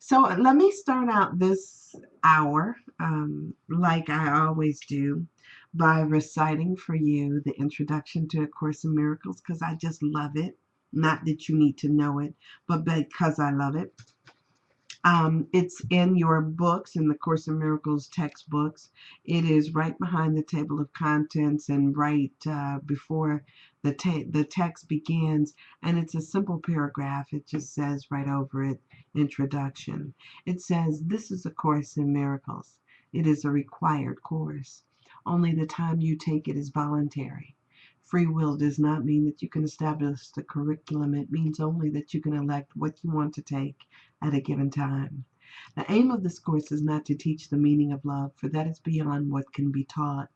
So let me start out this hour, like I always do, by reciting for you the introduction to A Course in Miracles because I just love it. Not that you need to know it, but because I love it. It's in your books, in the Course in Miracles textbooks. It is right behind the table of contents and right before the text begins. And it's a simple paragraph. It just says right over it, introduction. It says, "This is a Course in Miracles. It is a required course. Only the time you take it is voluntary. Free will does not mean that you can establish the curriculum. It means only that you can elect what you want to take at a given time. The aim of this course is not to teach the meaning of love, for that is beyond what can be taught.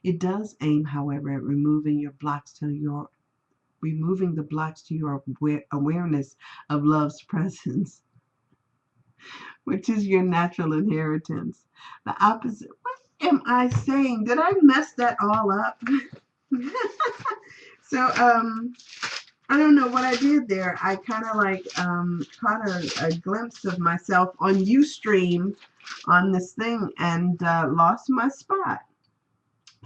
It does aim, however, at removing the blocks to your awareness of love's presence, which is your natural inheritance. The opposite. What am I saying? Did I mess that all up? So, I don't know what I did there. I kind of like caught a glimpse of myself on Ustream on this thing and lost my spot.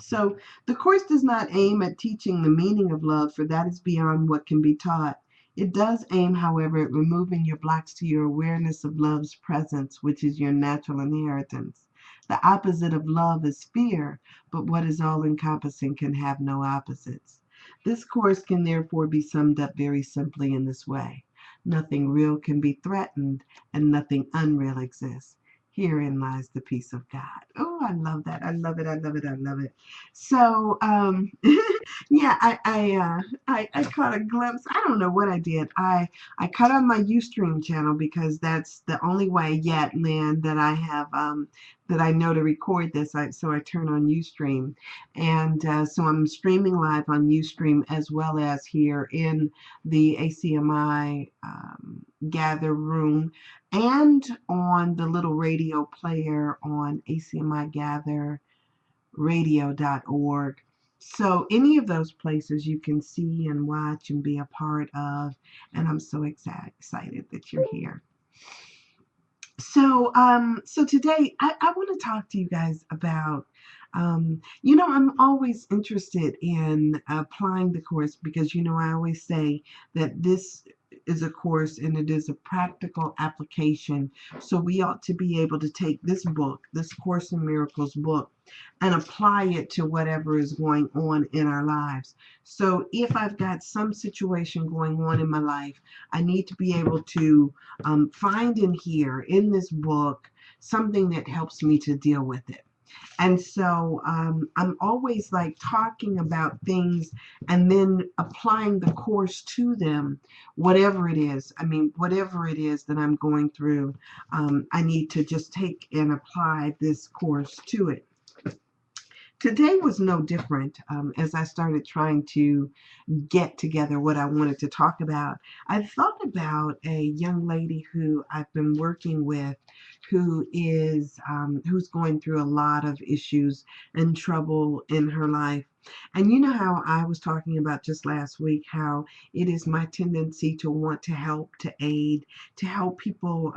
So the course does not aim at teaching the meaning of love, for that is beyond what can be taught. It does aim, however, at removing your blocks to your awareness of love's presence, which is your natural inheritance. The opposite of love is fear, but what is all encompassing can have no opposites. This course can therefore be summed up very simply in this way: nothing real can be threatened, and nothing unreal exists. Herein lies the peace of God. Oh, I love that. I love it. I love it. I love it. So, yeah, I caught a glimpse. I don't know what I did. I cut on my Ustream channel because that's the only way yet, Lynn, that I have that I know to record this. So I turn on Ustream, and so I'm streaming live on Ustream as well as here in the ACMI gather room and on the little radio player on acmigatherradio.org. So any of those places you can see and watch and be a part of, and I'm so excited that you're here. So today I want to talk to you guys about, I'm always interested in applying the course because, I always say that this is a course and it is a practical application. So we ought to be able to take this book, this Course in Miracles book, and apply it to whatever is going on in our lives. So if I've got some situation going on in my life, I need to be able to find in here, in this book, something that helps me to deal with it. And so I'm always like talking about things and then applying the course to them, whatever it is. I mean, whatever it is that I'm going through, I need to just take and apply this course to it. Today was no different as I started trying to get together what I wanted to talk about. I thought about a young lady who I've been working with who's going through a lot of issues and trouble in her life. And you know how I was talking about just last week how it is my tendency to want to help, to aid, to help people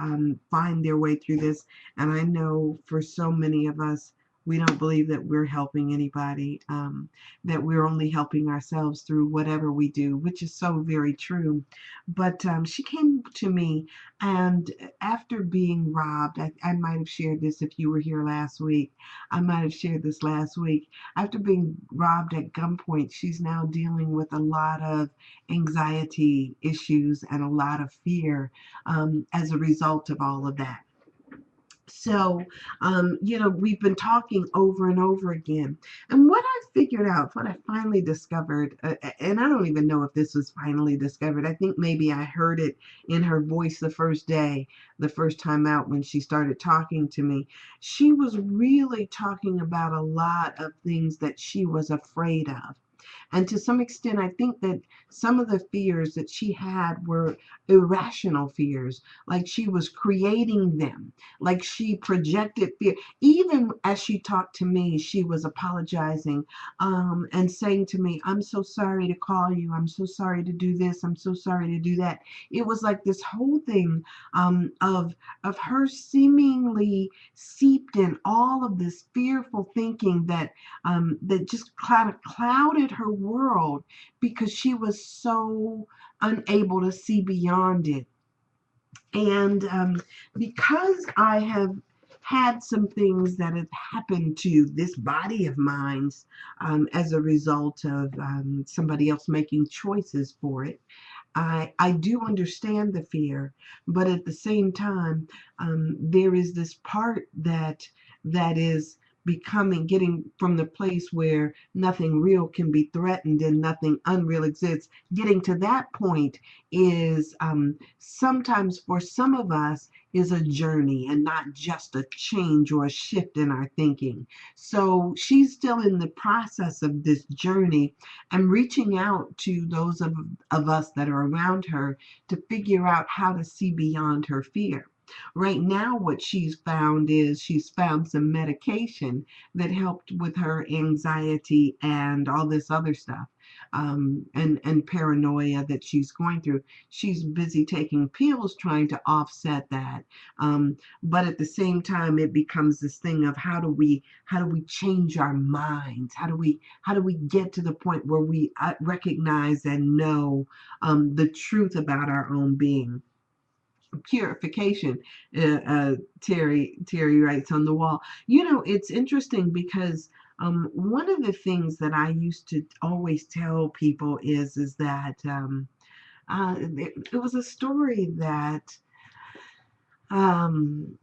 find their way through this. And I know for so many of us, we don't believe that we're helping anybody, that we're only helping ourselves through whatever we do, which is so very true. But she came to me, and after being robbed, I might have shared this if you were here last week. I might have shared this last week. After being robbed at gunpoint, she's now dealing with a lot of anxiety issues and a lot of fear as a result of all of that. So, we've been talking over and over again. And what I figured out, what I finally discovered, and I don't even know if this was finally discovered. I think maybe I heard it in her voice the first day, the first time out when she started talking to me. She was really talking about a lot of things that she was afraid of. And to some extent, I think that some of the fears that she had were irrational fears, like she was creating them, like she projected fear. Even as she talked to me, she was apologizing and saying to me, I'm so sorry to call you. I'm so sorry to do this. I'm so sorry to do that. It was like this whole thing of her seemingly seeped in all of this fearful thinking that just clouded her world because she was so unable to see beyond it. And because I have had some things that have happened to this body of mine as a result of somebody else making choices for it, I do understand the fear, but at the same time, there is this part that is getting from the place where nothing real can be threatened and nothing unreal exists. Getting to that point is sometimes for some of us is a journey and not just a change or a shift in our thinking. So she's still in the process of this journey and reaching out to those of us that are around her to figure out how to see beyond her fear. Right now, what she's found some medication that helped with her anxiety and all this other stuff, and paranoia that she's going through. She's busy taking pills trying to offset that, but at the same time, it becomes this thing of how do we change our minds? How do we get to the point where we recognize and know the truth about our own being? Purification. Terry writes on the wall. It's interesting because one of the things that I used to always tell people is that it was a story that um,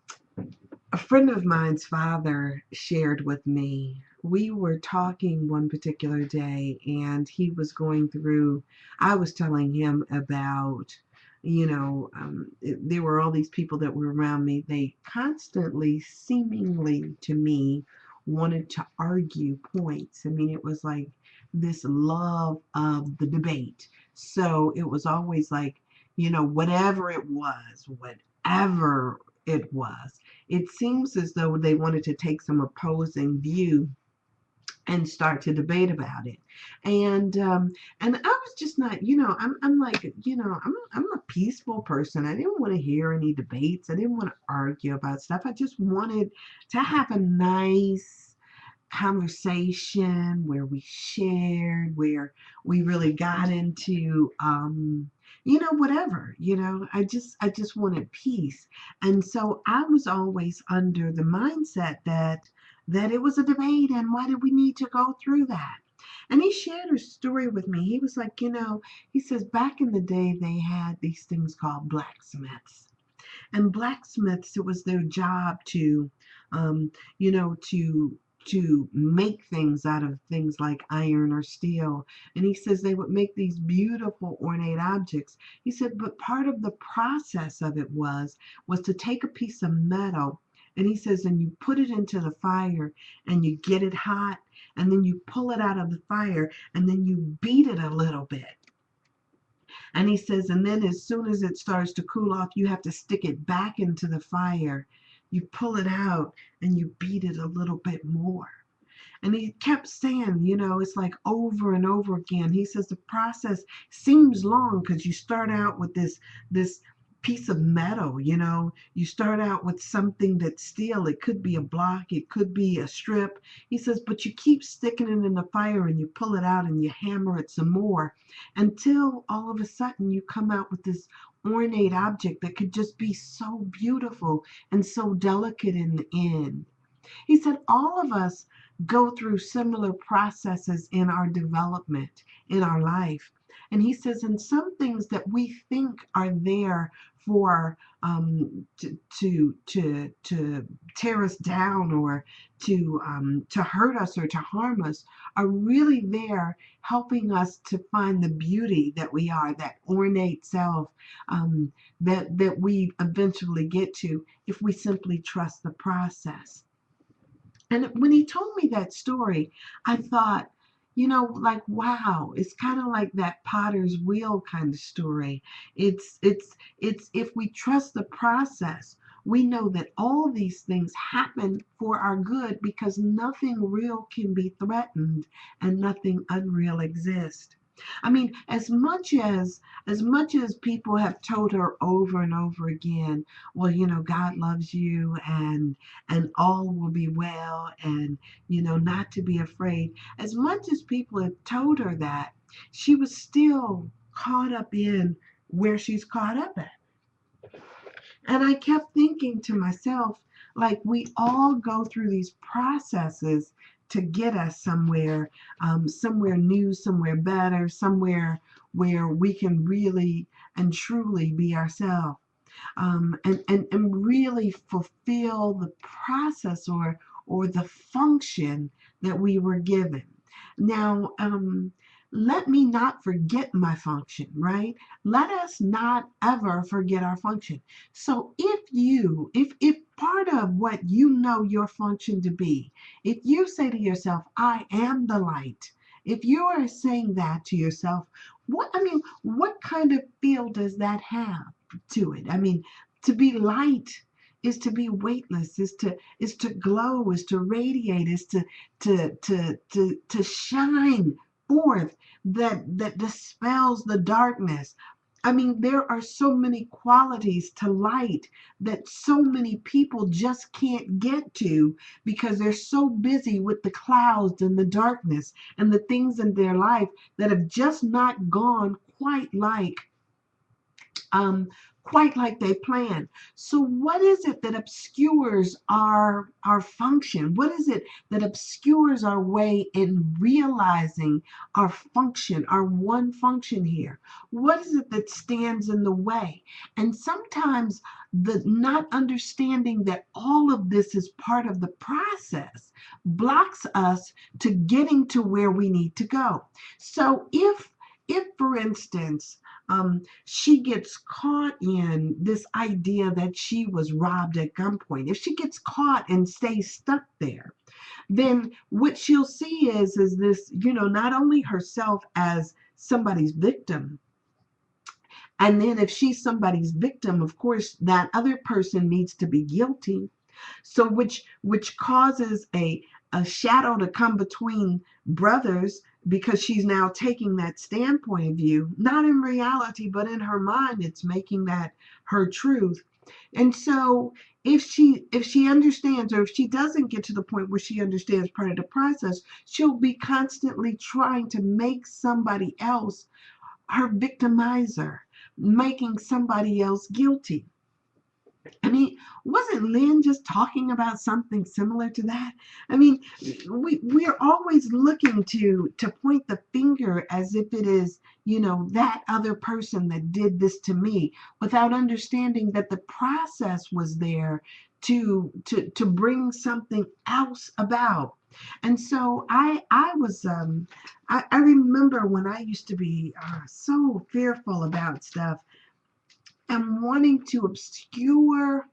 a friend of mine's father shared with me. We were talking one particular day, and he was going through, I was telling him about, there were all these people that were around me. They constantly, seemingly to me, wanted to argue points. I mean, it was like this love of the debate. So it was always like, whatever it was, it seems as though they wanted to take some opposing view and start to debate about it. And I was just not, I'm like, I'm a peaceful person. I didn't want to hear any debates. I didn't want to argue about stuff. I just wanted to have a nice conversation where we shared, where we really got into whatever. I just wanted peace. And so I was always under the mindset that it was a debate, and why did we need to go through that? And he shared a story with me. He was like, he says back in the day they had these things called blacksmiths. And blacksmiths, it was their job to, um, you know, to make things out of things like iron or steel. And he says they would make these beautiful ornate objects. He said, but part of the process of it was to take a piece of metal, and he says, and you put it into the fire and you get it hot, and then you pull it out of the fire and then you beat it a little bit. And he says, and then as soon as it starts to cool off, you have to stick it back into the fire. You pull it out and you beat it a little bit more. And he kept saying, it's like over and over again. He says the process seems long because you start out with this piece of metal. You start out with something that's steel. It could be a block, it could be a strip. He says, but you keep sticking it in the fire and you pull it out and you hammer it some more until all of a sudden you come out with this ornate object that could just be so beautiful and so delicate in the end. He said all of us go through similar processes in our development, in our life. And he says, and some things that we think are there for to tear us down or to hurt us or to harm us are really there helping us to find the beauty that we are, that ornate self that we eventually get to if we simply trust the process. And when he told me that story, I thought, like, wow, it's kind of like that potter's wheel kind of story. It's if we trust the process, we know that all these things happen for our good because nothing real can be threatened and nothing unreal exists. I mean, as much as people have told her over and over again, well, God loves you, and all will be well, and not to be afraid. As much as people have told her that, she was still caught up in where she's caught up at. And I kept thinking to myself, like, we all go through these processes to get us somewhere, somewhere new, somewhere better, somewhere where we can really and truly be ourselves, and really fulfill the process or the function that we were given. Now, let me not forget my function, right? Let us not ever forget our function. So if part of what you know your function to be, if you say to yourself, I am the light, if you are saying that to yourself, what kind of feel does that have to it? I mean, to be light is to be weightless, is to glow, is to radiate, is to shine forth, that dispels the darkness. I mean, there are so many qualities to light that so many people just can't get to because they're so busy with the clouds and the darkness and the things in their life that have just not gone um, quite like they planned. So what is it that obscures our function? What is it that obscures our way in realizing our function, our one function here? What is it that stands in the way? And sometimes the not understanding that all of this is part of the process blocks us to getting to where we need to go. So if for instance, she gets caught in this idea that she was robbed at gunpoint. If she gets caught and stays stuck there, then what she'll see is this, not only herself as somebody's victim, and then if she's somebody's victim, of course, that other person needs to be guilty. So which causes a shadow to come between brothers because she's now taking that standpoint of view, not in reality, but in her mind, it's making that her truth. And so if she understands, or if she doesn't get to the point where she understands part of the process, she'll be constantly trying to make somebody else her victimizer, making somebody else guilty. I mean, wasn't Lynn just talking about something similar to that? I mean, we're always looking to point the finger as if it is, that other person that did this to me, without understanding that the process was there to bring something else about. And so I remember when I used to be so fearful about stuff and wanting to obscure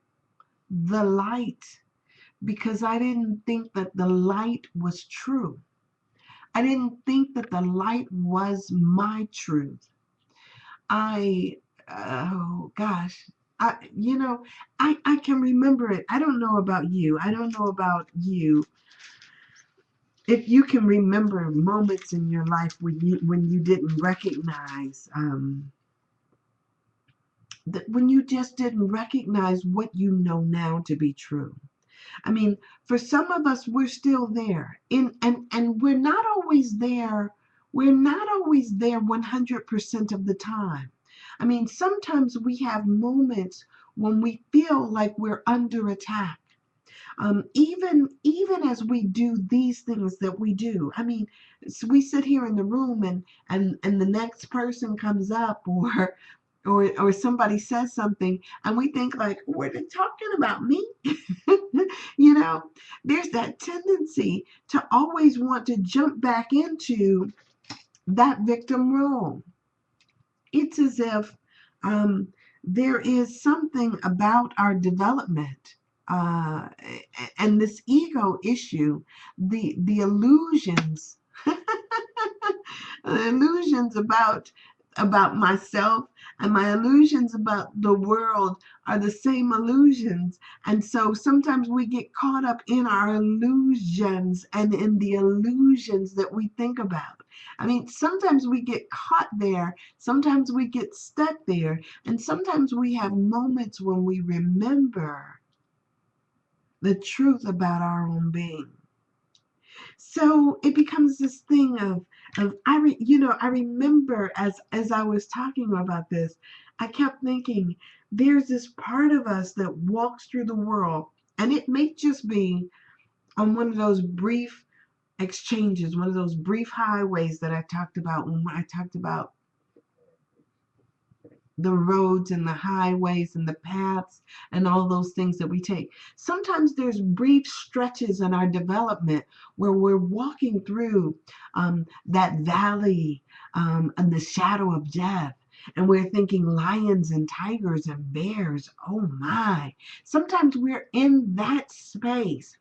the light because I didn't think that the light was true. I didn't think that the light was my truth. Oh gosh, I can remember it. I don't know about you. I don't know about you. If you can remember moments in your life when you didn't recognize that when you just didn't recognize what you know now to be true. I mean, for some of us, we're still there. And we're not always there. We're not always there 100% of the time. I mean, sometimes we have moments when we feel like we're under attack. Even as we do these things that we do. I mean, so we sit here in the room and the next person comes up or somebody says something and we think like, were they talking about me? you know, there's that tendency to always want to jump back into that victim role. It's as if there is something about our development uh, and this ego issue, the illusions The illusions about myself and my illusions about the world are the same illusions. And so sometimes we get caught up in our illusions and in the illusions that we think about. I mean, sometimes we get caught there, sometimes we get stuck there, and sometimes we have moments when we remember the truth about our own being. So it becomes this thing of I remember as I was talking about this, I kept thinking there's this part of us that walks through the world, and it may just be on one of those brief exchanges, one of those brief highways that I talked about when I talked about the roads and the highways and the paths and all those things that we take. Sometimes there's brief stretches in our development where we're walking through that valley and the shadow of death. And we're thinking lions and tigers and bears. Oh my. Sometimes we're in that space.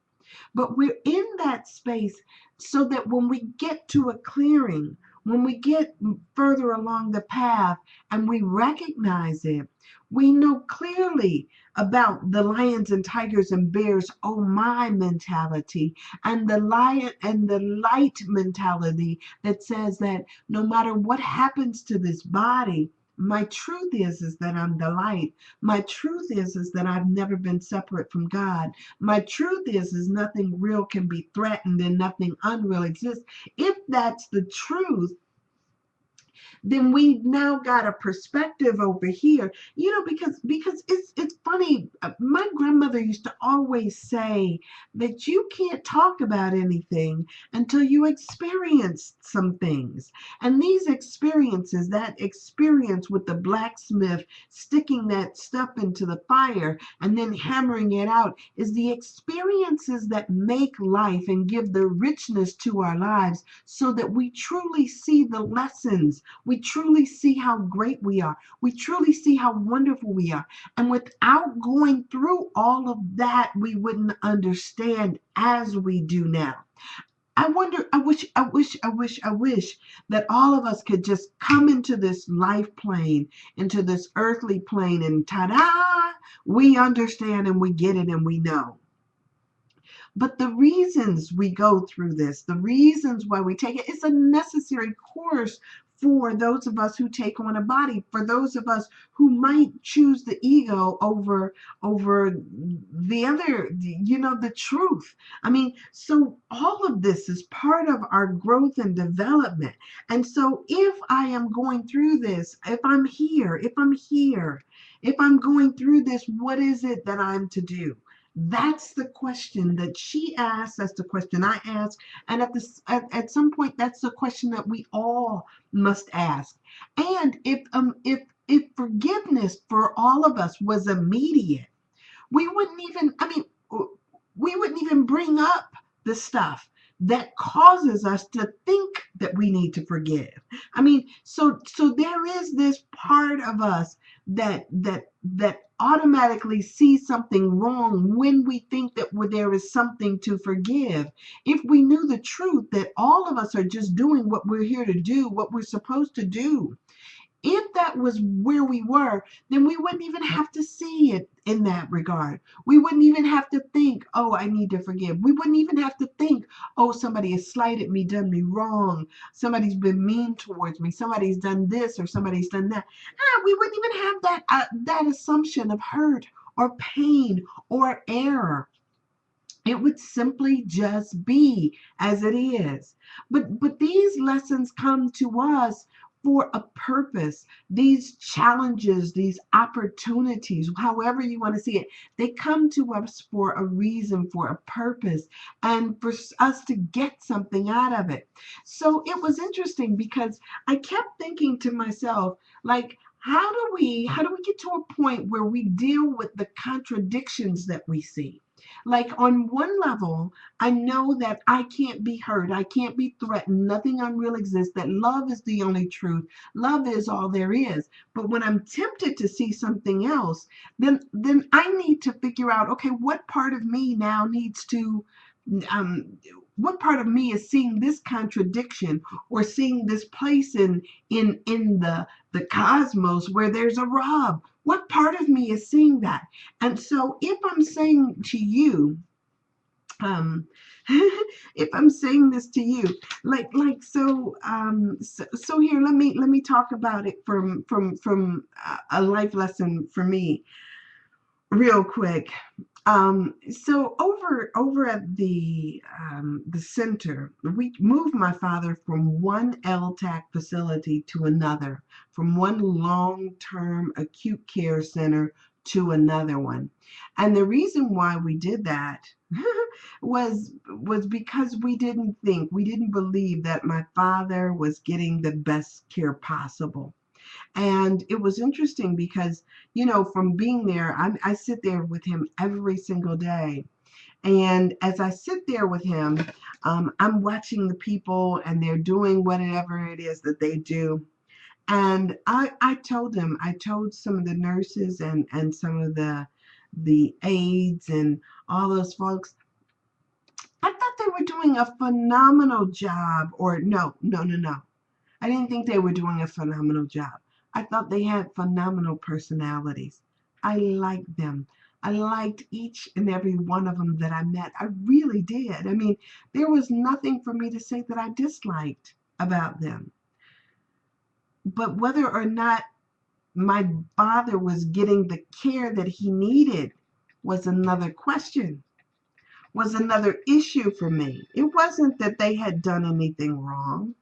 But we're in that space so that when we get to a clearing, when we get further along the path and we recognize it, we know clearly about the lions and tigers and bears, oh my mentality, and the lion and the light mentality that says that no matter what happens to this body, my truth is that I'm the light. My truth is that I've never been separate from God. My truth is nothing real can be threatened and nothing unreal exists. If that's the truth, then we now got a perspective over here, because it's funny. My grandmother used to always say that you can't talk about anything until you experience some things. And these experiences, that experience with the blacksmith sticking that stuff into the fire and then hammering it out, is the experiences that make life and give the richness to our lives, so that we truly see the lessons. We truly see how great we are. We truly see how wonderful we are. And without going through all of that, we wouldn't understand as we do now. I wonder, I wish that all of us could just come into this life plane, into this earthly plane, and ta-da, we understand and we get it and we know. But the reasons we go through this, the reasons why we take it, it's a necessary course for those of us who take on a body, for those of us who might choose the ego over the other, the truth. I mean, so all of this is part of our growth and development. And so if I am going through this, if I'm here, if I'm going through this, what is it that I'm to do? That's the question that she asked. That's the question I ask. And at some point, that's the question that we all must ask. And if forgiveness for all of us was immediate, we wouldn't even, I mean, we wouldn't even bring up the stuff that causes us to think that we need to forgive. I mean, so there is this part of us that automatically sees something wrong when we think that there is something to forgive. If we knew the truth that all of us are just doing what we're here to do, what we're supposed to do, if that was where we were, then we wouldn't even have to see it in that regard. We wouldn't even have to think, oh, I need to forgive. We wouldn't even have to think, oh, somebody has slighted me, done me wrong. Somebody's been mean towards me. Somebody's done this or somebody's done that. We wouldn't even have that assumption of hurt or pain or error. It would simply just be as it is. But these lessons come to us for a purpose. These challenges, these opportunities, however you want to see it, they come to us for a reason, for a purpose, and for us to get something out of it. So it was interesting because I kept thinking to myself, like, how do we get to a point where we deal with the contradictions that we see? Like, on one level, I know that I can't be hurt. I can't be threatened. Nothing unreal exists. That love is the only truth. Love is all there is. But when I'm tempted to see something else, then I need to figure out, okay, what part of me now needs to, um, what part of me is seeing this contradiction or seeing this place in the cosmos where there's a rub? What part of me is seeing that? And so if I'm saying to you, um if I'm saying this to you, so here, let me talk about it from a life lesson for me real quick. So over at the center, we moved my father from one LTAC facility to another, from one long-term acute care center to another one. And the reason why we did that was because we didn't believe that my father was getting the best care possible. And it was interesting because, from being there, I sit there with him every single day. And as I sit there with him, I'm watching the people and they're doing whatever it is that they do. And I told him, I told some of the nurses and some of the aides and all those folks, I thought they were doing a phenomenal job. Or no, no, no, no. I didn't think they were doing a phenomenal job. I thought they had phenomenal personalities. I liked them. I liked each and every one of them that I met. I really did. I mean, there was nothing for me to say that I disliked about them. But whether or not my father was getting the care that he needed was another question, was another issue for me. It wasn't that they had done anything wrong.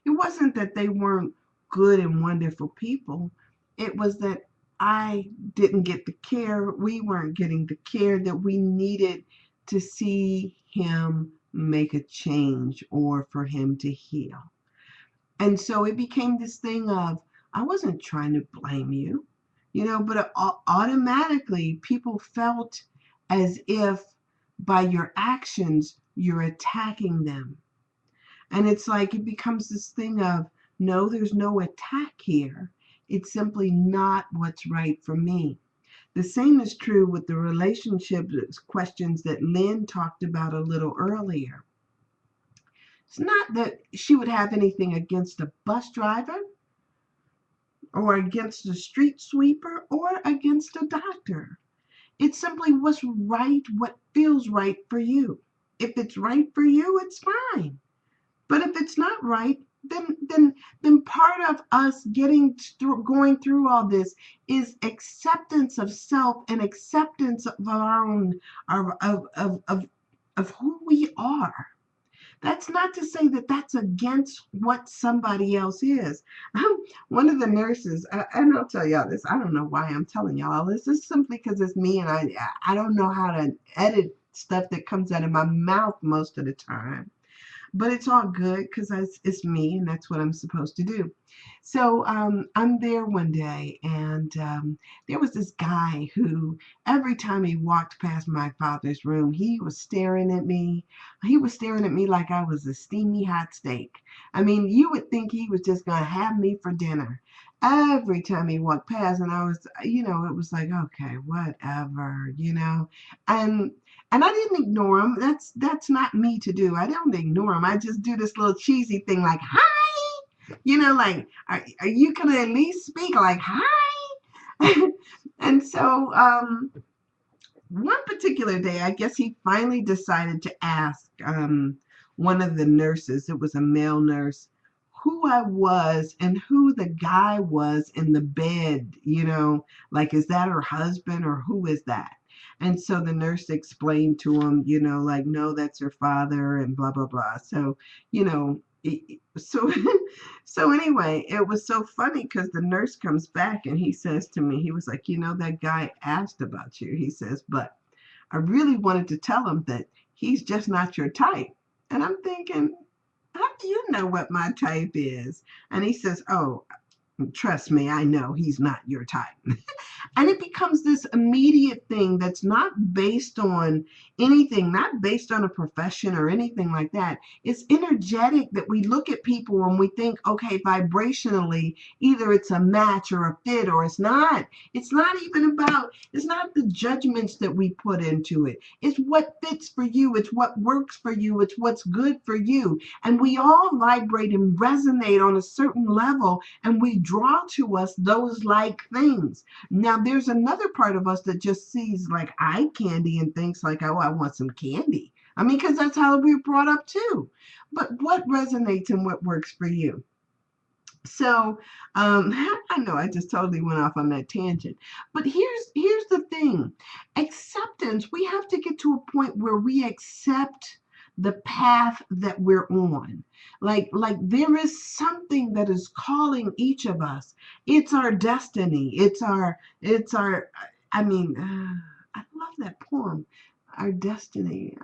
It wasn't that they weren't good and wonderful people. It was that I didn't get the care. We weren't getting the care that we needed to see him make a change or for him to heal. And so it became this thing of, I wasn't trying to blame you, but automatically people felt as if by your actions, you're attacking them. And it's like it becomes this thing of, no, there's no attack here. It's simply not what's right for me. The same is true with the relationship questions that Lynn talked about a little earlier. It's not that she would have anything against a bus driver or against a street sweeper or against a doctor. It's simply what's right, what feels right for you. If it's right for you, it's fine. But if it's not right, then part of us going through all this is acceptance of self and acceptance of our own of who we are. That's not to say that that's against what somebody else is. One of the nurses, and I'll tell y'all this. I don't know why I'm telling y'all this. This is simply because it's me, and I don't know how to edit stuff that comes out of my mouth most of the time. But it's all good because it's me and that's what I'm supposed to do. So I'm there one day, and there was this guy who every time he walked past my father's room, he was staring at me. He was staring at me like I was a steamy hot steak. I mean, you would think he was just going to have me for dinner. Every time he walked past, and I was, it was like, okay, whatever, and and I didn't ignore him. That's not me to do. I don't ignore him. I just do this little cheesy thing like, hi, like, are you gonna at least speak like hi? And so one particular day, I guess he finally decided to ask one of the nurses, it was a male nurse, who I was and who the guy was in the bed, like, is that her husband or who is that? And so the nurse explained to him, like, no, that's her father and blah, blah, blah. So, so, so anyway, it was so funny because the nurse comes back and he says to me, he was like, that guy asked about you. He says, but I really wanted to tell him that he's just not your type. And I'm thinking, how do you know what my type is? And he says, oh, Trust me, I know he's not your type. And it becomes this immediate thing that's not based on anything, not based on a profession or anything like that. It's energetic that we look at people and we think, okay, vibrationally, either it's a match or a fit or it's not. It's not even about, it's not the judgments that we put into it. It's what fits for you. It's what works for you. It's what's good for you. And we all vibrate and resonate on a certain level, and we draw to us those like things. Now, there's another part of us that just sees like eye candy and thinks like, oh, I want some candy. I mean, because that's how we were brought up too. But what resonates and what works for you? So I know I just totally went off on that tangent. But here's the thing. Acceptance, we have to get to a point where we accept the path that we're on. Like there is something that is calling each of us. It's our destiny. It's our I mean, I love that poem. Our destiny.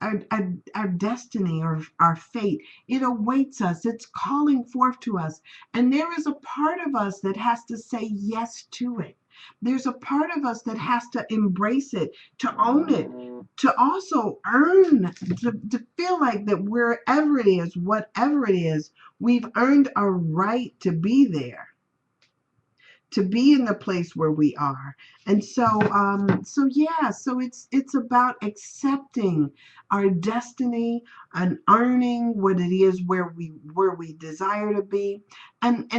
Our destiny or our fate, it awaits us, it's calling forth to us, and there is a part of us that has to say yes to it. There's a part of us that has to embrace it, to own it, to also earn, to feel like that wherever it is, whatever it is, we've earned a right to be there, to be in the place where we are. And so yeah, so it's about accepting our destiny and earning what it is where we desire to be. And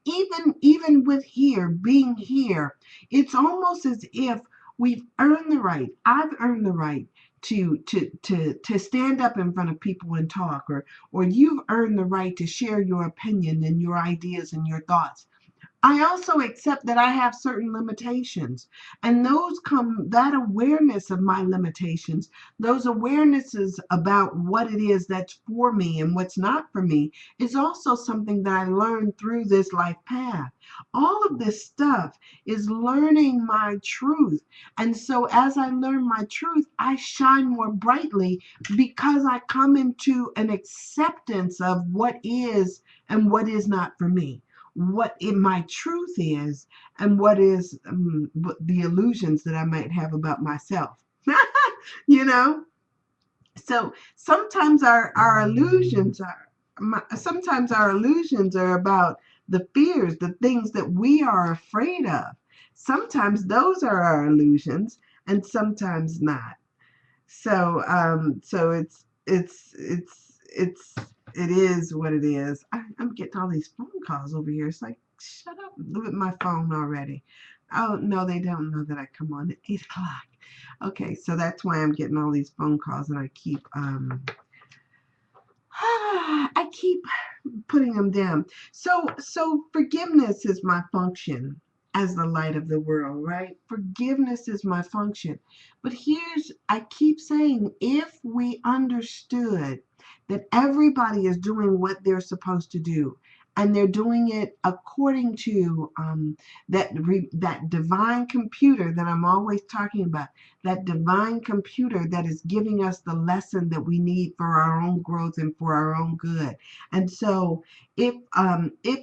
even with here being here, it's almost as if we've earned the right. I've earned the right to stand up in front of people and talk, or you've earned the right to share your opinion and your ideas and your thoughts. I also accept that I have certain limitations, and those come, that awareness of my limitations, those awarenesses about what it is that's for me and what's not for me, is also something that I learned through this life path. All of this stuff is learning my truth. And so as I learn my truth, I shine more brightly because I come into an acceptance of what is and what is not for me, what in my truth is, and what is the illusions that I might have about myself. you know so sometimes our illusions are sometimes our illusions are about the fears, the things that we are afraid of. Sometimes those are our illusions and sometimes not. So it is what it is. I'm getting all these phone calls over here. It's like, shut up, look at my phone already. Oh no, they don't know that I come on at 8 o'clock. Okay, so that's why I'm getting all these phone calls, and I keep I keep putting them down. So forgiveness is my function as the light of the world, right? Forgiveness is my function. But I keep saying, if we understood that everybody is doing what they're supposed to do, and they're doing it according to that divine computer that I'm always talking about, that divine computer that is giving us the lesson that we need for our own growth and for our own good. And so if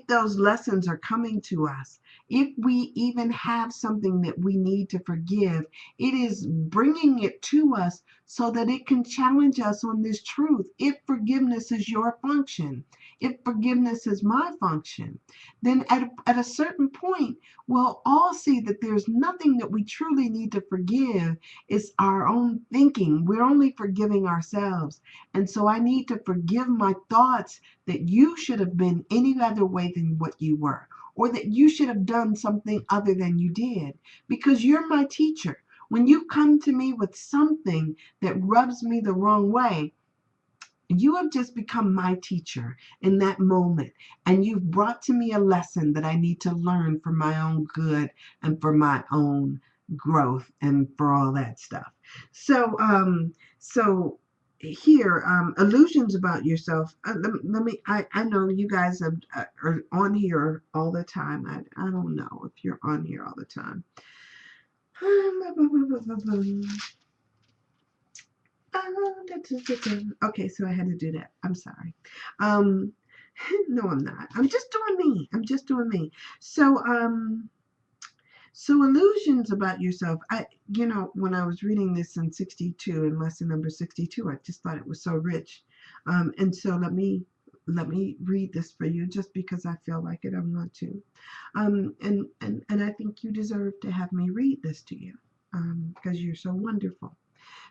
those lessons are coming to us, if we even have something that we need to forgive, it is bringing it to us so that it can challenge us on this truth. If forgiveness is your function, if forgiveness is my function, then at a certain point, we'll all see that there's nothing that we truly need to forgive. It's our own thinking. We're only forgiving ourselves. And so I need to forgive my thoughts that you should have been any other way than what you were, or that you should have done something other than you did, because you're my teacher. When you come to me with something that rubs me the wrong way, you have just become my teacher in that moment, and you've brought to me a lesson that I need to learn for my own good and for my own growth and for all that stuff. So here, illusions about yourself. Let me. I know you guys are on here all the time. I don't know if you're on here all the time. Okay, so I had to do that. I'm sorry. Um, No, I'm not. I'm just doing me. I'm just doing me. So, so illusions about yourself. When I was reading this in 62, in lesson number 62, I just thought it was so rich. And so let me read this for you just because I feel like it. I want to. And I think you deserve to have me read this to you because you're so wonderful.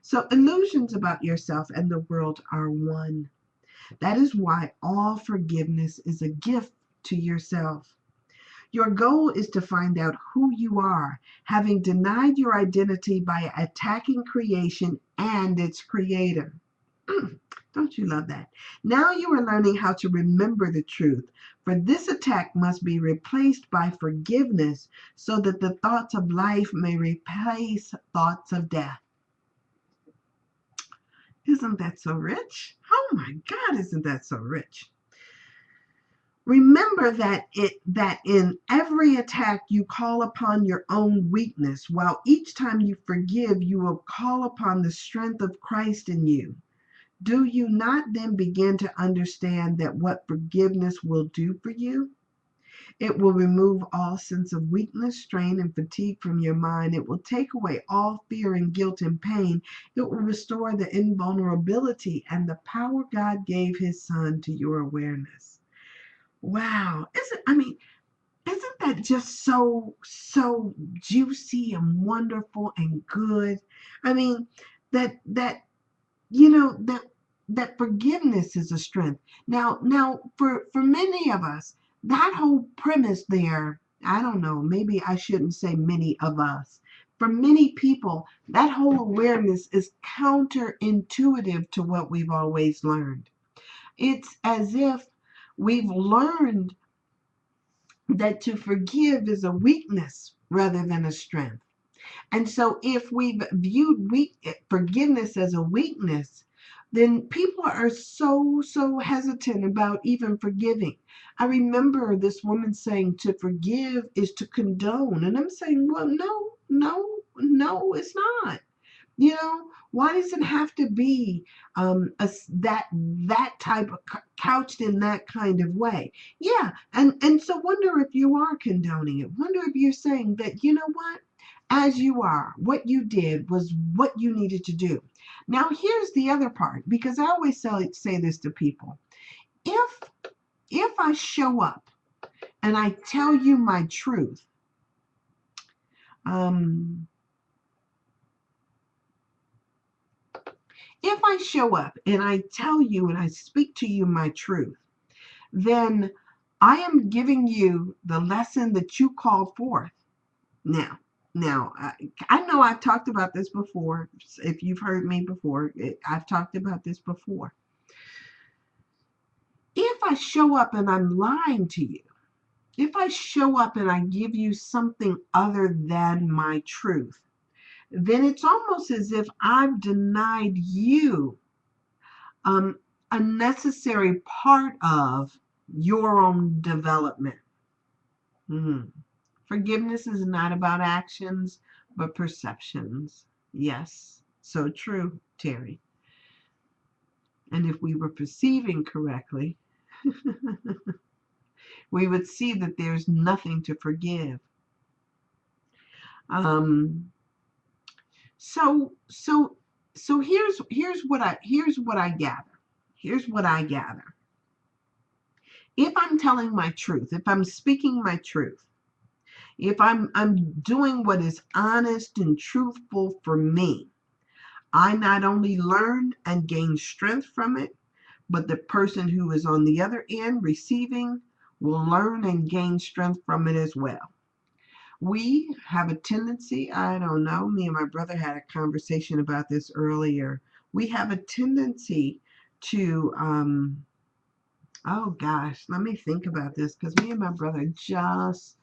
So illusions about yourself and the world are one. That is why all forgiveness is a gift to yourself. Your goal is to find out who you are, having denied your identity by attacking creation and its creator. Don't you love that? Now you are learning how to remember the truth, for this attack must be replaced by forgiveness so that the thoughts of life may replace thoughts of death. Isn't that so rich? Oh my God, isn't that so rich? Remember that in every attack you call upon your own weakness, while each time you forgive, you will call upon the strength of Christ in you. Do you not then begin to understand that what forgiveness will do for you? It will remove all sense of weakness, strain, and fatigue from your mind. It will take away all fear and guilt and pain. It will restore the invulnerability and the power God gave his son to your awareness. Wow. Isn't that just so juicy and wonderful and good? I mean, that that forgiveness is a strength. Now for many of us, that whole premise there, I don't know, maybe I shouldn't say many of us. For many people, that whole awareness is counterintuitive to what we've always learned. It's as if we've learned that to forgive is a weakness rather than a strength. And so if we've viewed forgiveness as a weakness, then people are so hesitant about even forgiving. I remember this woman saying to forgive is to condone. And I'm saying, well, no, it's not. Why does it have to be that type of couched in that kind of way? Yeah, and so wonder if you are condoning it. Wonder if you're saying that, you know what? As you are, what you did was what you needed to do. Now, here's the other part, because I always say this to people. If I show up and I tell you my truth, if I show up and I tell you and I speak to you my truth, then I am giving you the lesson that you called forth. Now, I know I've talked about this before. If you've heard me before, I've talked about this before. If I show up and I'm lying to you, if I show up and I give you something other than my truth, then it's almost as if I've denied you a necessary part of your own development. Mm-hmm. Forgiveness is not about actions, but perceptions. Yes, so true, Terry. And if we were perceiving correctly, we would see that there's nothing to forgive. So here's what I gather. Here's what I gather. If I'm telling my truth, if I'm speaking my truth, if I'm doing what is honest and truthful for me, I not only learn and gain strength from it, but the person who is on the other end receiving will learn and gain strength from it as well. We have a tendency, I don't know, me and my brother had a conversation about this earlier. We have a tendency to, oh gosh, let me think about this, because me and my brother just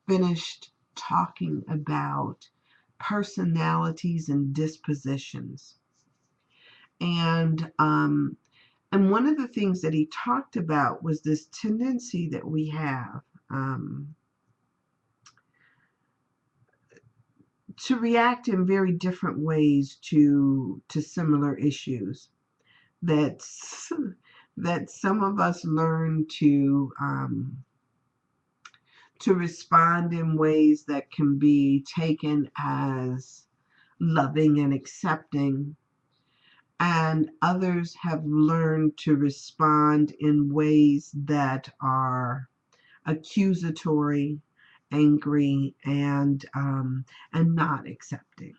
finished talking about personalities and dispositions. And one of the things that he talked about was this tendency that we have to react in very different ways to similar issues. That's that some of us learn to respond in ways that can be taken as loving and accepting, and others have learned to respond in ways that are accusatory, angry, and not accepting.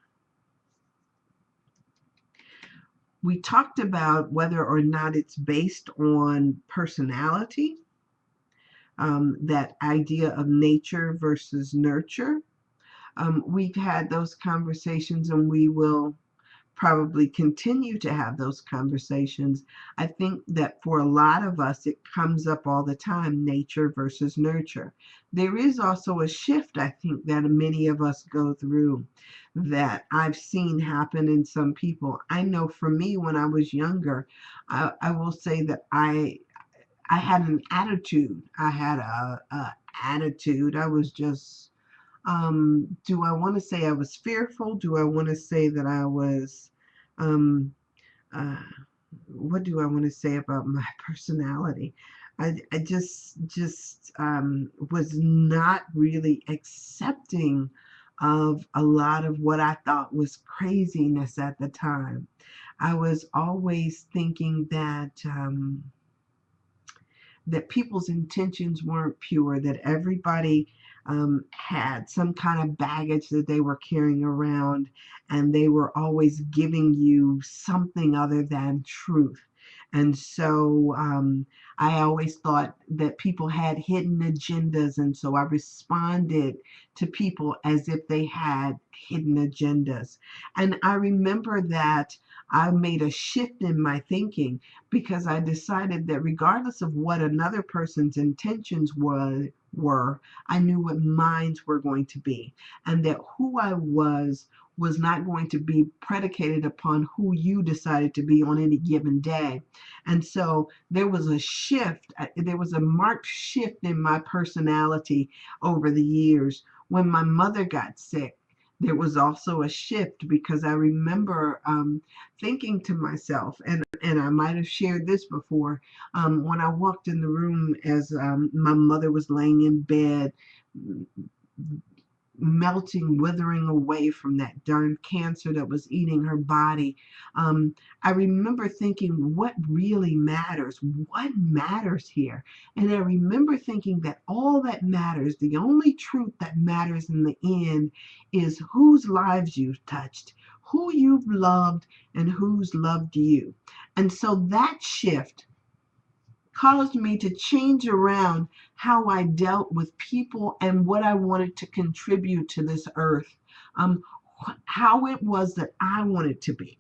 We talked about whether or not it's based on personality, that idea of nature versus nurture. We've had those conversations, and we will probably continue to have those conversations. I think that for a lot of us, it comes up all the time, nature versus nurture. There is also a shift, I think, that many of us go through that I've seen happen in some people. I know for me, when I was younger, I will say that I had an attitude. I had a attitude. I was just, do I want to say I was fearful? Do I want to say that I was, um, uh, what do I want to say about my personality? I just was not really accepting of a lot of what I thought was craziness at the time. I was always thinking that people's intentions weren't pure, that everybody had some kind of baggage that they were carrying around, and they were always giving you something other than truth. And so I always thought that people had hidden agendas, and so I responded to people as if they had hidden agendas. And I remember that I made a shift in my thinking, because I decided that regardless of what another person's intentions were, I knew what mine were going to be, and that who I was not going to be predicated upon who you decided to be on any given day. And so there was a shift, there was a marked shift in my personality over the years. When my mother got sick, there was also a shift, because I remember thinking to myself, and I might have shared this before, when I walked in the room as my mother was laying in bed, melting, withering away from that darn cancer that was eating her body. I remember thinking, what really matters? What matters here? And I remember thinking that all that matters, the only truth that matters in the end, is whose lives you've touched, who you've loved, and who's loved you. And so that shift caused me to change around how I dealt with people and what I wanted to contribute to this earth, um, how it was that I wanted to be.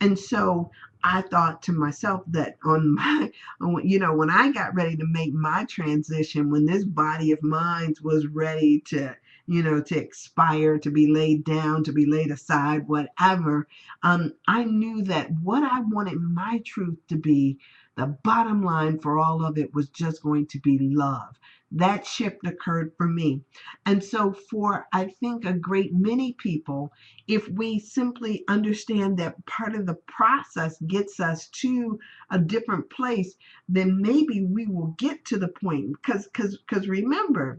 And so I thought to myself that when I got ready to make my transition, when this body of mine was ready to, to expire, to be laid down, to be laid aside, whatever, I knew that what I wanted my truth to be, the bottom line for all of it, was just going to be love. That shift occurred for me. And so for, I think, a great many people, if we simply understand that part of the process gets us to a different place, then maybe we will get to the point, because remember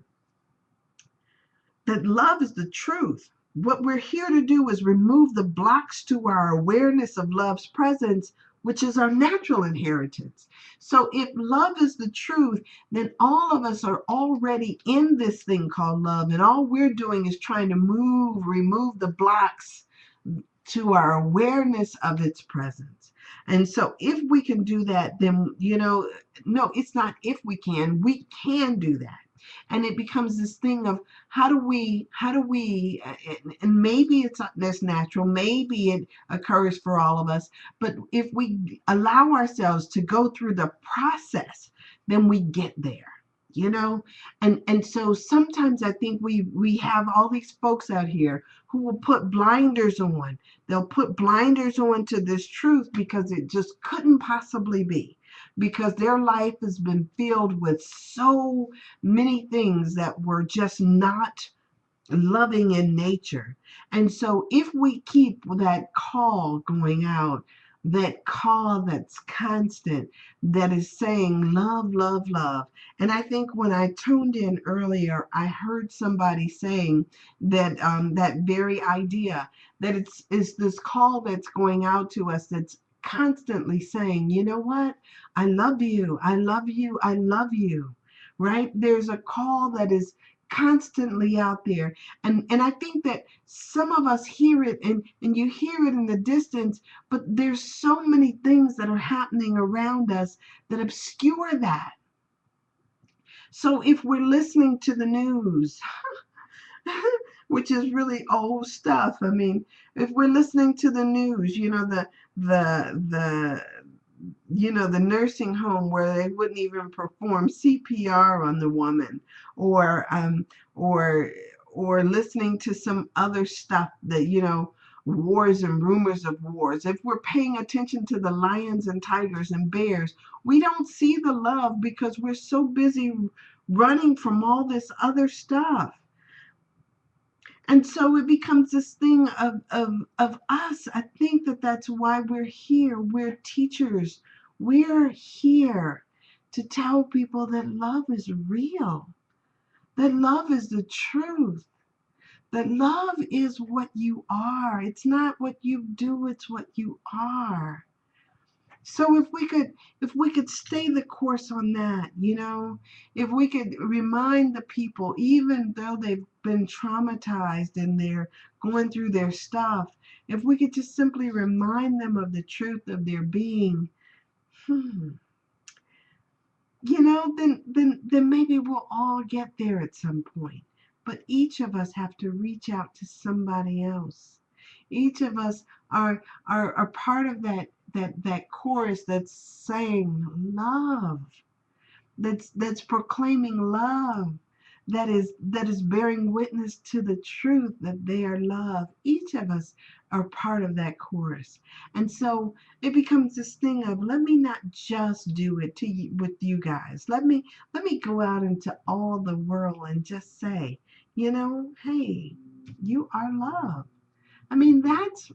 that love is the truth. What we're here to do is remove the blocks to our awareness of love's presence, which is our natural inheritance. So if love is the truth, then all of us are already in this thing called love, and all we're doing is trying to remove the blocks to our awareness of its presence. And so if we can do that, then, no, it's not if we can do that. And it becomes this thing of how do we, and maybe it's not this natural, maybe it occurs for all of us, but if we allow ourselves to go through the process, then we get there. And so sometimes I think we have all these folks out here who will put blinders on. They'll put blinders on to this truth because it just couldn't possibly be, because their life has been filled with so many things that were just not loving in nature. And so if we keep that call going out, that call that's constant, that is saying love, love, love. And I think when I tuned in earlier, I heard somebody saying that that very idea, that it's this call that's going out to us that's constantly saying, you know what? I love you. I love you. I love you. Right? There's a call that is constantly out there. And I think that some of us hear it, and you hear it in the distance, but there's so many things that are happening around us that obscure that. So if we're listening to the news, which is really old stuff. I mean, if we're listening to the news, the the nursing home where they wouldn't even perform CPR on the woman, or or or listening to some other stuff that wars and rumors of wars. If we're paying attention to the lions and tigers and bears, we don't see the love because we're so busy running from all this other stuff. And so it becomes this thing of us. I think that that's why we're here. We're teachers. We're here to tell people that love is real, that love is the truth, that love is what you are. It's not what you do, it's what you are. So if we could stay the course on that, if we could remind the people, even though they've been traumatized and they're going through their stuff, if we could just simply remind them of the truth of their being, hmm, then maybe we'll all get there at some point. But each of us have to reach out to somebody else. Each of us are part of that chorus that's saying love, that's proclaiming love, that is bearing witness to the truth that they are loved. Each of us are part of that chorus. And so it becomes this thing of, let me not just do it with you guys. Let me go out into all the world and just say, hey, you are loved. I mean, that's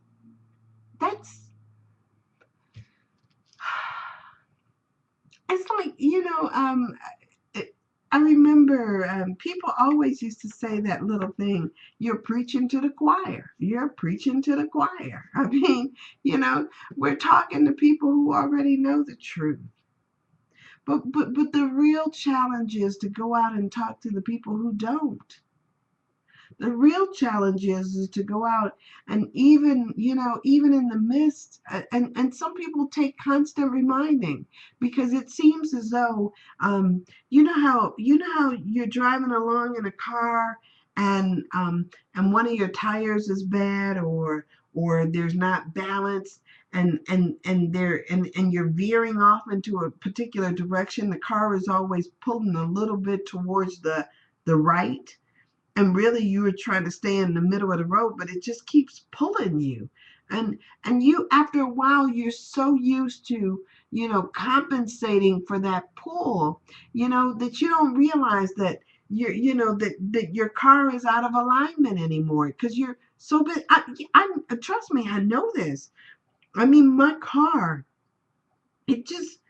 it's like, I remember people always used to say that little thing, you're preaching to the choir. You're preaching to the choir. I mean, we're talking to people who already know the truth. But the real challenge is to go out and talk to the people who don't. The real challenge is to go out, and even in the midst, and some people take constant reminding, because it seems as though, you know how you're driving along in a car, and one of your tires is bad, or there's not balance, and you're veering off into a particular direction. The car is always pulling a little bit towards the right, and really you were trying to stay in the middle of the road, but it just keeps pulling you. And you, after a while, you're so used to compensating for that pull, that you don't realize that that your car is out of alignment anymore, because you're so big. I trust me, I know this. I mean, my car, it just,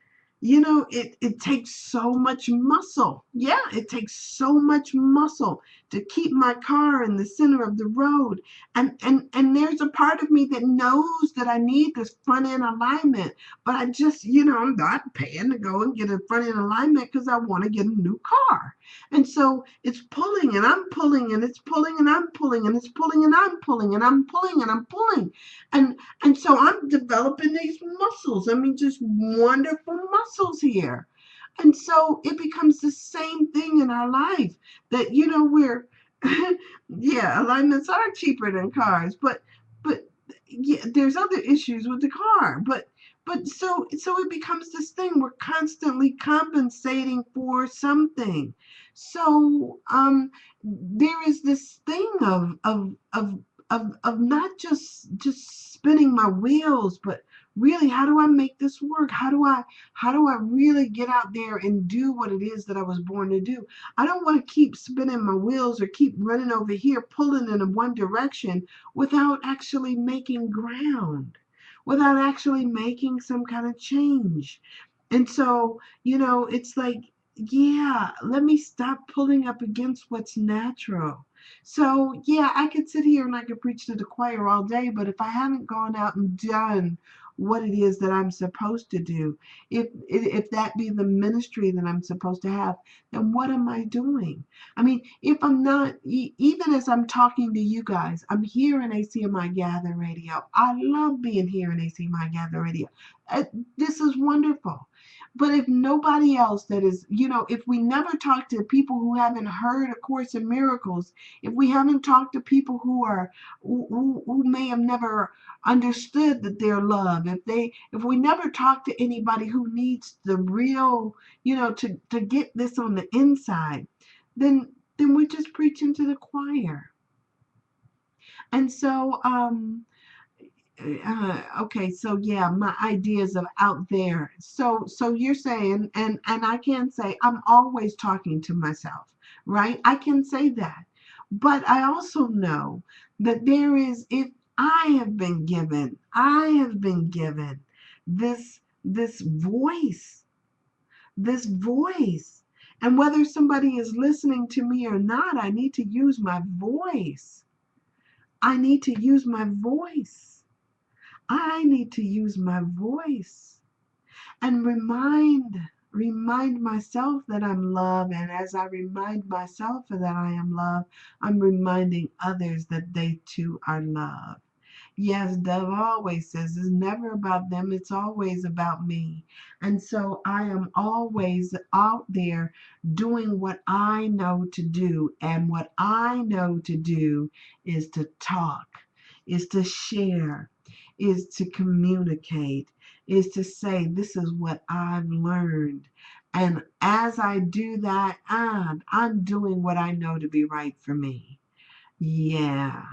it takes so much muscle. Yeah, it takes so much muscle to keep my car in the center of the road. And there's a part of me that knows that I need this front end alignment, but I just, I'm not paying to go and get a front end alignment because I want to get a new car. And so it's pulling, and I'm pulling, and it's pulling, and I'm pulling, and it's pulling, and I'm pulling, and I'm pulling, and I'm pulling. And so I'm developing these muscles. I mean, just wonderful muscles here. And so it becomes the same thing in our life, that, we're, yeah, alignments are cheaper than cars, but yeah, there's other issues with the car. But so it becomes this thing. We're constantly compensating for something. So there is this thing of not just spinning my wheels, but really, how do I make this work? How do I really get out there and do what it is that I was born to do? I don't want to keep spinning my wheels or keep running over here, pulling in one direction without actually making ground, without actually making some kind of change. And so, it's like, yeah, let me stop pulling up against what's natural. So, yeah, I could sit here and I could preach to the choir all day, but if I haven't gone out and done what it is that I'm supposed to do, if that be the ministry that I'm supposed to have, then what am I doing? I mean, if I'm not, even as I'm talking to you guys, I'm here in ACMI Gather Radio. I love being here in ACMI Gather Radio. Uh, this is wonderful. But if nobody else that is, if we never talk to people who haven't heard A Course in Miracles, if we haven't talked to people who may have never understood that they're loved, if we never talk to anybody who needs the real, to get this on the inside, then we're just preaching to the choir. And so okay, so yeah, my ideas of out there. So you're saying, and I can say I'm always talking to myself, right? I can say that. But I also know that there is, if I have been given this voice, this voice. And whether somebody is listening to me or not, I need to use my voice. I need to use my voice. I need to use my voice and remind myself that I'm loved. And as I remind myself that I am loved, I'm reminding others that they too are loved. Yes, Dove always says it's never about them, it's always about me. And so I am always out there doing what I know to do. And what I know to do is to talk, is to share, is to communicate, is to say, this is what I've learned. And as I do that, I'm doing what I know to be right for me. Yeah.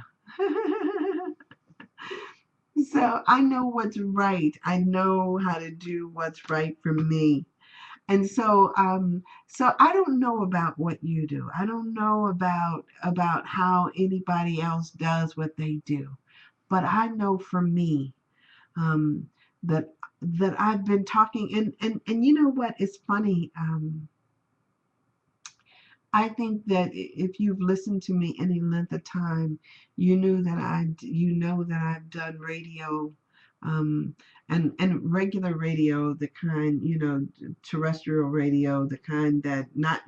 So I know what's right. I know how to do what's right for me. And so I don't know about what you do. I don't know about how anybody else does what they do. But I know for me, um, that I've been talking, and you know what? It's funny. I think that if you've listened to me any length of time, you know that I've done radio, um, and regular radio, the kind, terrestrial radio, the kind that not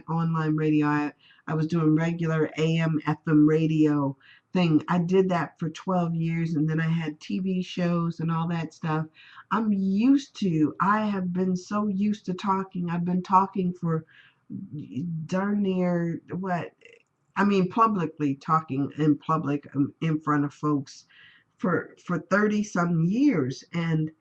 online radio. I was doing regular AM FM radio thing. I did that for 12 years, and then I had TV shows and all that stuff. I have been so used to talking. I've been talking for darn near what I mean, publicly talking in public, in front of folks for 30 some years, and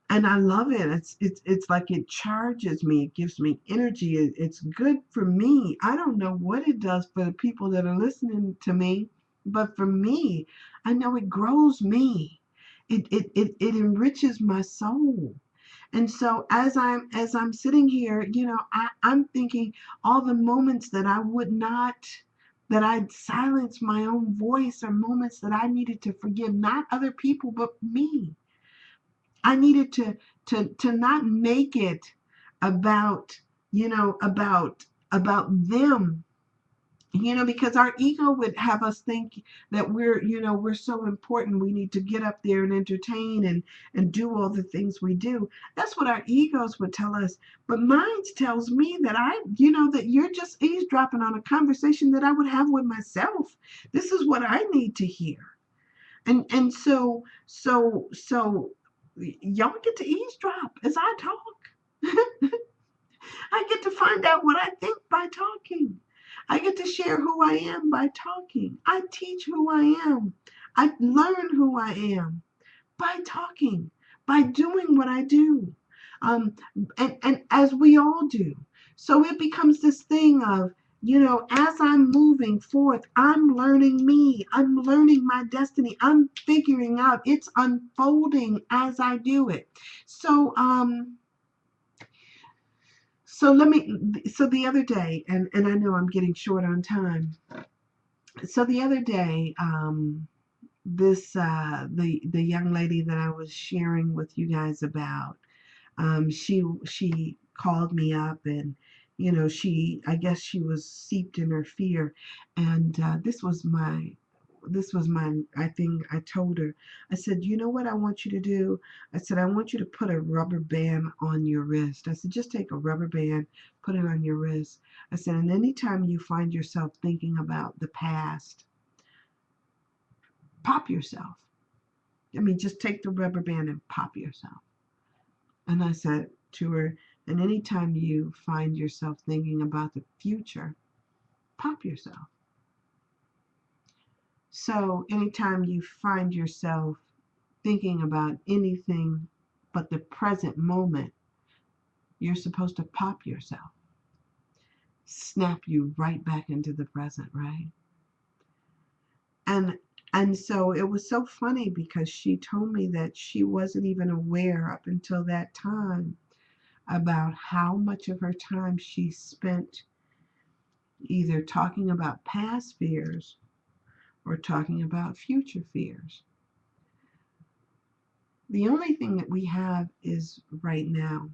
I love it. It's like it charges me, it gives me energy, it's good for me. I don't know what it does for the people that are listening to me, but for me, I know it grows me. It enriches my soul. And so as I'm sitting here, I'm thinking all the moments that that I'd silence my own voice, are moments that I needed to forgive, not other people, but me. I needed to not make it about, about them, because our ego would have us think that we're so important. We need to get up there and entertain and do all the things we do. That's what our egos would tell us. But mine tells me that that you're just eavesdropping on a conversation that I would have with myself. This is what I need to hear. And so y'all get to eavesdrop as I talk. I get to find out what I think by talking. I get to share who I am by talking. I teach who I am. I learn who I am by talking, by doing what I do. Um, and as we all do. So it becomes this thing of, as I'm moving forth, I'm learning me. I'm learning my destiny. I'm figuring out, it's unfolding as I do it. So the other day, and I know I'm getting short on time. So the other day, this the young lady that I was sharing with you guys about, she called me up, and I guess she was seeped in her fear, and this was my I think I told her, I said, you know what I want you to do? I said, I want you to put a rubber band on your wrist. I said, just take a rubber band, put it on your wrist. I said, and anytime you find yourself thinking about the past, pop yourself. I mean, just take the rubber band and pop yourself. And I said to her, and anytime you find yourself thinking about the future, pop yourself. So anytime you find yourself thinking about anything but the present moment, you're supposed to pop yourself, snap you right back into the present, right? And and so it was so funny because she told me that she wasn't even aware up until that time about how much of her time she spent either talking about past fears or talking about future fears. The only thing that we have is right now.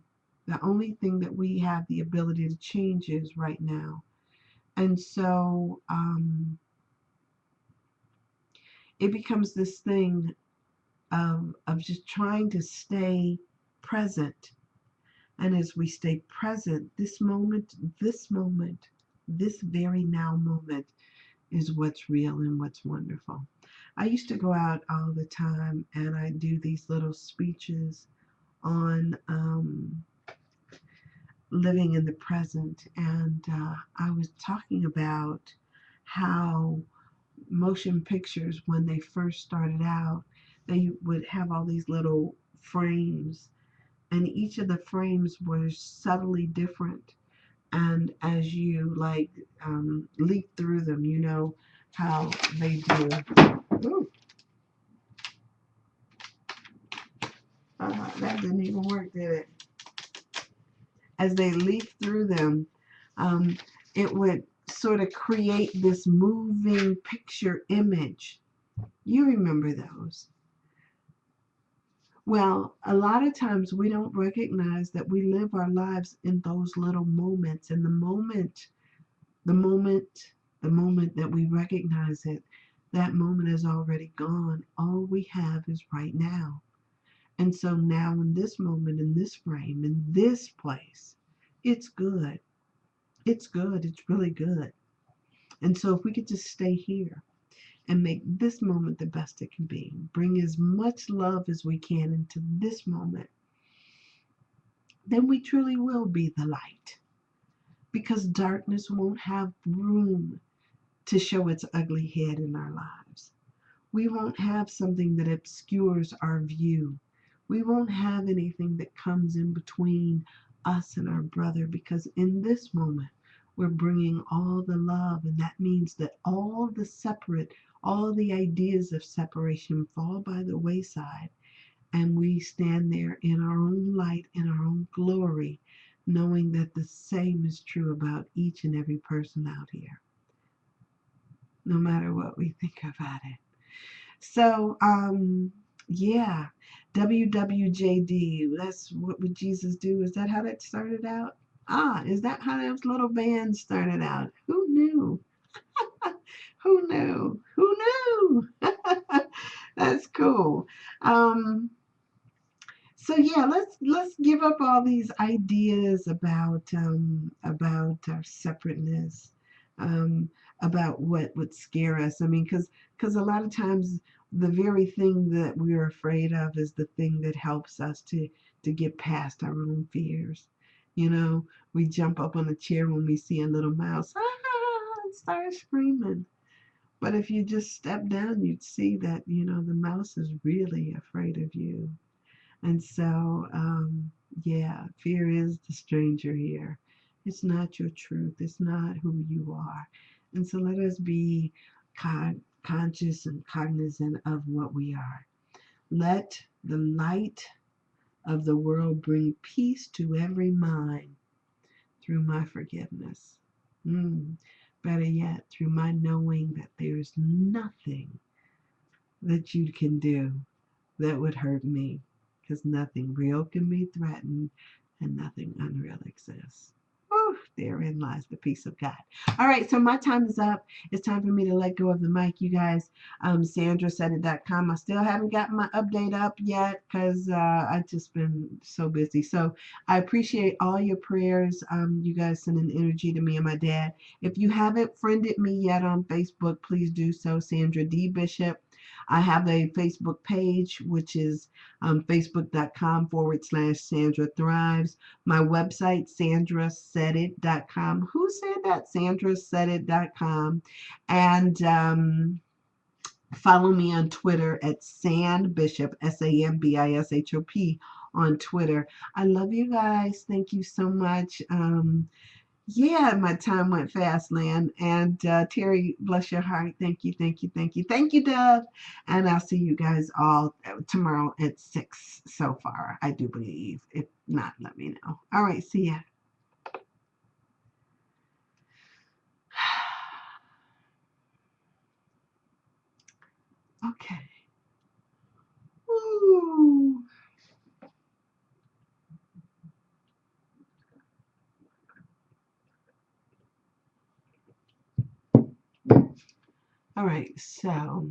The only thing that we have the ability to change is right now. And so it becomes this thing of just trying to stay present. And as we stay present, this moment, this very now moment is what's real and what's wonderful. I used to go out all the time and I do these little speeches on living in the present. And I was talking about how motion pictures, when they first started out, they would have all these little frames, and each of the frames was subtly different. And as you leaf through them, you know how they do. Ooh, that didn't even work, did it? As they leaf through them, um, it would sort of create this moving picture image. You remember those? Well, a lot of times we don't recognize that we live our lives in those little moments. And the moment, the moment that we recognize it, that moment is already gone. All we have is right now. And so now in this moment, in this frame, in this place, it's good. It's good. It's really good. And so if we could just stay here and make this moment the best it can be, bring as much love as we can into this moment, then we truly will be the light. Because darkness won't have room to show its ugly head in our lives. We won't have something that obscures our view. We won't have anything that comes in between us and our brother, because in this moment, we're bringing all the love, and that means that all the ideas of separation fall by the wayside, and we stand there in our own light, in our own glory, knowing that the same is true about each and every person out here, no matter what we think about it. So, yeah, WWJD, that's what would Jesus do? Is that how that started out? Is that how those little bands started out? Who knew? Who knew? Who knew? That's cool. So yeah, let's give up all these ideas about our separateness, um, about what would scare us. I mean, because a lot of times the very thing that we're afraid of is the thing that helps us to get past our own fears. You know, we jump up on a chair when we see a little mouse, and start screaming. But if you just step down, you'd see that, the mouse is really afraid of you. And so, yeah, fear is the stranger here. It's not your truth. It's not who you are. And so let us be conscious and cognizant of what we are. Let the light of the world bring peace to every mind through my forgiveness. Better yet, through my knowing that there is nothing that you can do that would hurt me, because nothing real can be threatened and nothing unreal exists. Whew, therein lies the peace of God. All right, so my time is up. It's time for me to let go of the mic, you guys. SandraSaidIt.com. I still haven't got my update up yet because I've just been so busy. So I appreciate all your prayers. You guys sending energy to me and my dad. If you haven't friended me yet on Facebook, please do so. Sandra D. Bishop. I have a Facebook page, which is facebook.com/Sandra Thrives. My website, SandraSaidIt.com. Who said that? SandraSaidIt.com. And follow me on Twitter at SanBishop, SANBISHOP on Twitter. I love you guys. Thank you so much. Yeah, my time went fast, Lynn. And Terry, bless your heart. Thank you, thank you, thank you. Thank you, Dove. And I'll see you guys all tomorrow at 6 so far, I do believe. If not, let me know. All right, see ya. Okay. Woo. All right, so